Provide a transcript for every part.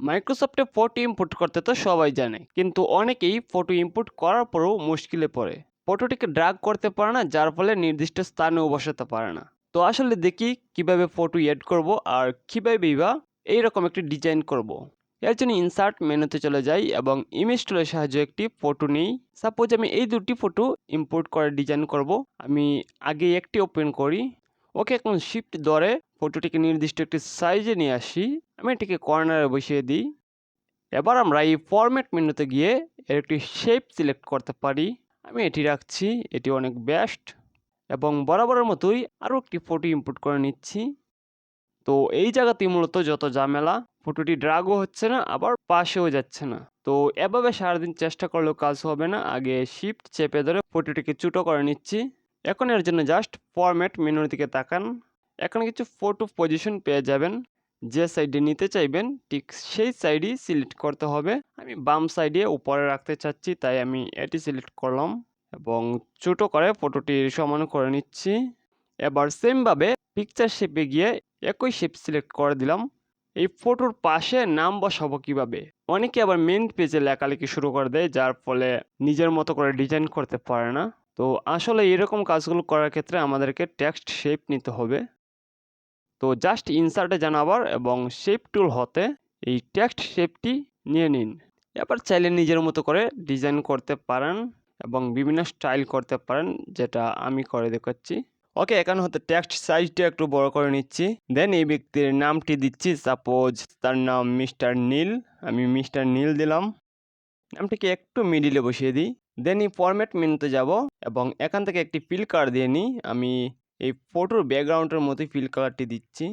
মাইক্রোসফটে photo import করতে তো সবাই জানে, কিন্তু অনেকেই ফটো ইম্পোর্ট করার পরেও মুশকিলে পড়ে। ফটোটিকে ড্র্যাগ করতে পারে না, যার ফলে নির্দিষ্ট স্থানেও বসাতে পারে না। তো আসলে দেখি কিভাবে ফটো এড করব আর কিভাবে এইরকম একটি ডিজাইন করব। এর জন্য ইনসার্ট মেনুতে চলে যাই এবং ইমেজ টুলের সাহায্যে একটি ফটো নিই। সাপোজ আমি এই দুটি ফটো ইম্পোর্ট করে ডিজাইন করব। আমি আগে একটি ওপেন করি। ওকে, এখন শিফট ধরে ফটোটিকে নির্দিষ্ট একটি সাইজে নিয়ে আসি। আমি এটিকে কর্নারে বসিয়ে দিই। এবার আমরা এই ফরম্যাট মেনুতে গিয়ে এর একটি শেপ সিলেক্ট করতে পারি। আমি এটি রাখছি, এটি অনেক বেস্ট। এবং বরাবরের মতোই আরও একটি ফটো ইম্পোর্ট করে নিচ্ছি। তো এই জায়গাতেই মূলত যত ঝামেলা, ফটোটি ড্র্যাগও হচ্ছে না, আবার পাশেও যাচ্ছে না। তো এভাবে সারাদিন চেষ্টা করলেও কাজ হবে না। আগে শিফট চেপে ধরে ফটোটিকে ছোটো করে নিচ্ছি। এখন এর জন্য জাস্ট ফরম্যাট মেনুর দিকে তাকান। এখানে কিছু ফটো পজিশন পেয়ে যাবেন। যে সাইডে নিতে চাইবেন ঠিক সেই সাইডই সিলেক্ট করতে হবে। আমি বাম সাইডে উপরে রাখতে চাচ্ছি, তাই আমি এটি সিলেক্ট করলাম এবং ছোটো করে ফটোটির সমান করে নিচ্ছি। এবার সেমভাবে পিকচার শেপে গিয়ে একই শেপ সিলেক্ট করে দিলাম। এই ফটোর পাশে নাম বসাবো কিভাবে? অনেকে আবার মেন পেজে লেখালেখি শুরু করে দেয়, যার ফলে নিজের মতো করে ডিজাইন করতে পারে না। তো আসলে এরকম কাজগুলো করার ক্ষেত্রে আমাদেরকে টেক্সট শেপ নিতে হবে। তো জাস্ট ইনসার্টে যান আবার এবং শেপ টুল হতে এই টেক্সট শেপটি নিয়ে নিন। এবার চাইলে নিজের মতো করে ডিজাইন করতে পারেন এবং বিভিন্ন স্টাইল করতে পারেন, যেটা আমি করে দেখাচ্ছি। ওকে, এখানে হতে টেক্সট সাইজটা একটু বড় করে নিচ্ছি। দেন এই ব্যক্তির নামটি দিচ্ছি, সাপোজ তার নাম মিস্টার নীল। আমি মিস্টার নীল দিলাম। নামটিকে একটু মিডিলে বসিয়ে দিই। দেন এই ফরম্যাট মেনুতে যাব এবং এখান থেকে একটি ফিল কালার দিয়ে নিই। আমি এই ফটোর ব্যাকগ্রাউন্ডের মতোই ফিল কালারটি দিচ্ছি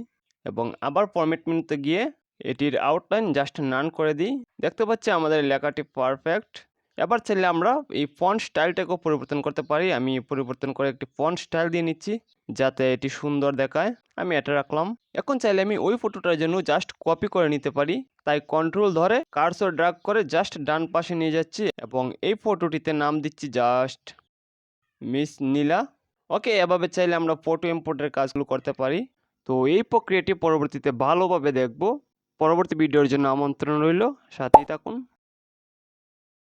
এবং আবার ফরম্যাট মেনুতে গিয়ে এটির আউটলাইন জাস্ট নান করে দিই। দেখতে পাচ্ছি আমাদের লেখাটি পারফেক্ট। এবার চাইলে আমরা এই ফন্ট স্টাইলটাকেও পরিবর্তন করতে পারি। আমি পরিবর্তন করে একটি ফন্ট স্টাইল দিয়ে নিচ্ছি, যাতে এটি সুন্দর দেখায়। আমি এটা রাখলাম। এখন চাইলে আমি ওই ফটোটার জন্য জাস্ট কপি করে নিতে পারি, তাই কন্ট্রোল ধরে কার্সর ড্র্যাগ করে জাস্ট ডান পাশে নিয়ে যাচ্ছি এবং এই ফটোটিতে নাম দিচ্ছি জাস্ট মিস নীলা। ওকে, এভাবে চাইলে আমরা ফটো ইম্পোর্টের কাজগুলো করতে পারি। তো এই প্রক্রিয়াটি পরবর্তীতে ভালোভাবে দেখব। পরবর্তী ভিডিওর জন্য আমন্ত্রণ রইল, সাথেই থাকুন।